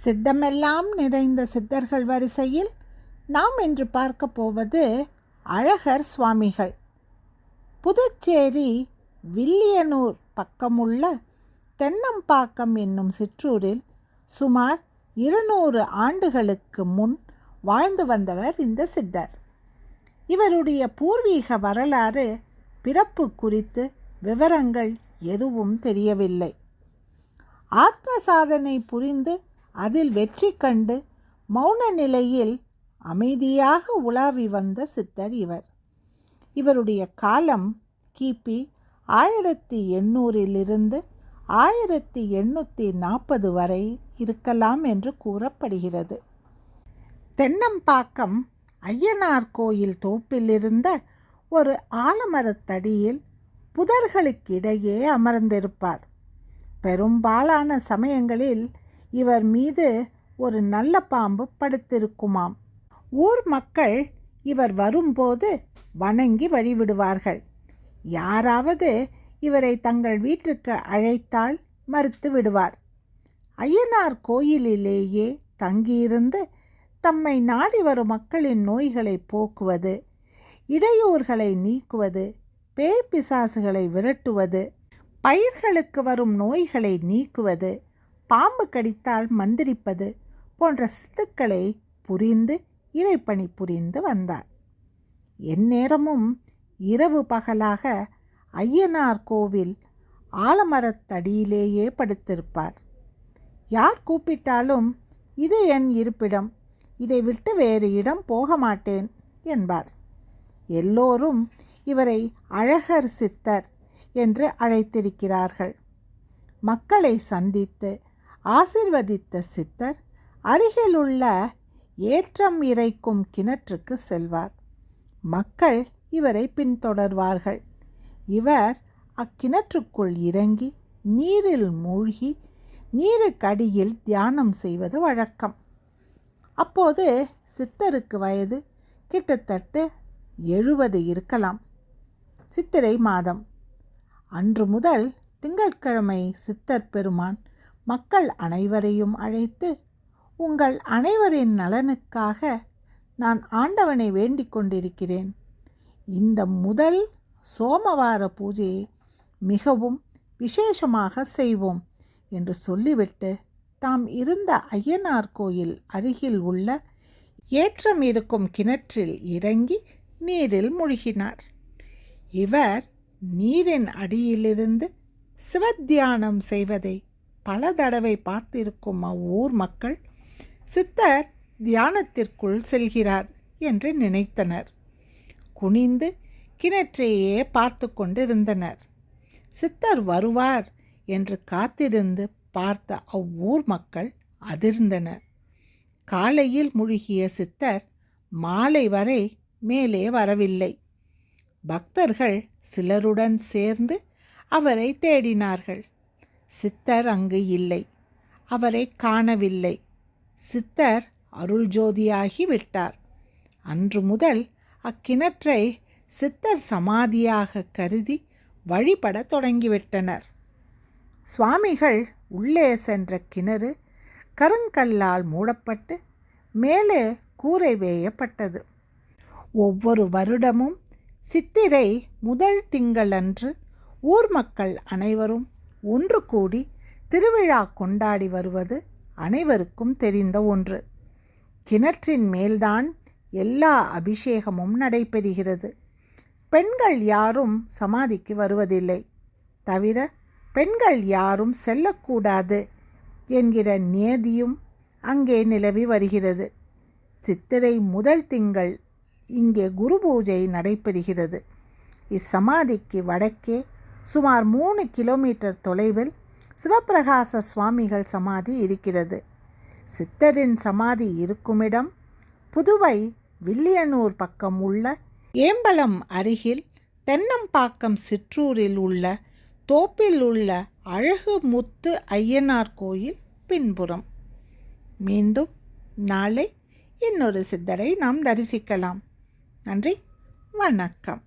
சித்தமெல்லாம் நிறைந்த சித்தர்கள் வரிசையில் நாம் இன்று பார்க்க போவது அழகர் சுவாமிகள். புதுச்சேரி வில்லியனூர் பக்கமுள்ள தென்னம்பாக்கம் என்னும் சிற்றூரில் சுமார் 200 ஆண்டுகளுக்கு முன் வாழ்ந்து வந்தவர் இந்த சித்தர். இவருடைய பூர்வீக வரலாறு, பிறப்பு குறித்து விவரங்கள் எதுவும் தெரியவில்லை. ஆத்ம சாதனை புரிந்து அதில் வெற்றி கண்டு மௌன நிலையில் அமைதியாக உலாவி வந்த சித்தர் இவர். இவருடைய காலம் கிபி 1800 1840 வரை இருக்கலாம் என்று கூறப்படுகிறது. தென்னம்பாக்கம் ஐயனார் கோயில் தோப்பில் இருந்த ஒரு ஆலமரத்தடியில் புதர்களுக்கிடையே அமர்ந்திருப்பார். பெரும்பாலான சமயங்களில் இவர் மீது ஒரு நல்ல பாம்பு படுத்திருக்குமாம். ஊர் மக்கள் இவர் வரும்போது வணங்கி வழிவிடுவார்கள். யாராவது இவரை தங்கள் வீட்டுக்கு அழைத்தால் மறுத்து விடுவார். ஐயனார் கோயிலிலேயே தங்கியிருந்து தம்மை நாடி வரும் மக்களின் நோய்களை போக்குவது, இடையூறுகளை நீக்குவது, பேய் பிசாசுகளை விரட்டுவது, பயிர்களுக்கு வரும் நோய்களை நீக்குவது, பாம்பு கடித்தால் மந்திரிப்பது போன்ற சித்துக்களை புரிந்து இறைப்பணி புரிந்து வந்தார். எந்நேரமும் இரவு பகலாக ஐயனார் கோவில் ஆலமரத்தடியிலேயே படுத்திருப்பார். யார் கூப்பிட்டாலும் இது என் இருப்பிடம், இதை விட்டு வேறு இடம் போக மாட்டேன் என்பார். எல்லோரும் இவரை அழகர் சித்தர் என்று அழைத்திருக்கிறார்கள். மக்களை சந்தித்து ஆசிர்வதித்த சித்தர் அருகிலுள்ள ஏற்றம் இறைக்கும் கிணற்றுக்கு செல்வார். மக்கள் இவரை பின்தொடர்வார்கள். இவர் அக்கிணற்றுக்குள் இறங்கி நீரில் மூழ்கி நீருக்கடியில் தியானம் செய்வது வழக்கம். அப்போது சித்தருக்கு வயது கிட்டத்தட்ட 70 இருக்கலாம். சித்திரை மாதம். அன்று முதல் திங்கட்கிழமை சித்தர் பெருமான் மக்கள் அனைவரையும் அழைத்து, உங்கள் அனைவரின் நலனுக்காக நான் ஆண்டவனை வேண்டிக் கொண்டிருக்கிறேன். இந்த முதல் சோமவார பூஜையை மிகவும் விசேஷமாக செய்வோம் என்று சொல்லிவிட்டு தாம் இருந்த ஐயனார் கோயில் அருகில் உள்ள ஏற்றம் இருக்கும் கிணற்றில் இறங்கி நீரில் மூழ்கினார். இவர் நீரின் அடியிலிருந்து சிவத்தியானம் செய்வதை பல தடவை பார்த்திருக்கும் அவ்வூர் மக்கள் சித்தர் தியானத்திற்குள் செல்கிறார் என்று நினைத்தனர். குனிந்து கிணற்றையே பார்த்து கொண்டிருந்தனர். சித்தர் வருவார் என்று காத்திருந்து பார்த்த அவ்வூர் மக்கள் அதிர்ந்தனர். காலையில் மூழ்கிய சித்தர் மாலை வரை மேலே வரவில்லை. பக்தர்கள் சிலருடன் சேர்ந்து அவரை தேடினார்கள். சித்தர் அங்கு இல்லை. அவரை காணவில்லை. சித்தர் அருள் ஜோதியாகி விட்டார். அன்று முதல் அக்கிணற்றை சித்தர் சமாதியாக கருதி வழிபட தொடங்கிவிட்டனர். சுவாமிகள் உள்ளே சென்ற கிணறு கருங்கல்லால் மூடப்பட்டு மேலே கூரை வேயப்பட்டது. ஒவ்வொரு வருடமும் சித்திரை முதல் திங்களன்று ஊர் மக்கள் அனைவரும் ஒன்று கூடி திருவிழா கொண்டாடி வருவது அனைவருக்கும் தெரிந்த ஒன்று. கிணற்றின் மேல்தான் எல்லா அபிஷேகமும் நடைபெறுகிறது. பெண்கள் யாரும் சமாதிக்கு வருவதில்லை. தவிர பெண்கள் யாரும் செல்லக்கூடாது என்கிற நியதியும் அங்கே நிலவி வருகிறது. சித்திரை முதல் திங்கள் இங்கே குரு பூஜை நடைபெறுகிறது. இச்சமாதிக்கு வடக்கே சுமார் 3 கிலோமீட்டர் தொலைவில் சிவப்பிரகாச சுவாமிகள் சமாதி இருக்கிறது. சித்தரின் சமாதி இருக்குமிடம் புதுவை வில்லியனூர் பக்கம் உள்ள ஏம்பலம் அருகில் தென்னம்பாக்கம் சிற்றூரில் உள்ள தோப்பில் உள்ள அழகு முத்து ஐயனார் கோயில் பின்புறம். மீண்டும் நாளை இன்னொரு சித்தரை நாம் தரிசிக்கலாம். நன்றி, வணக்கம்.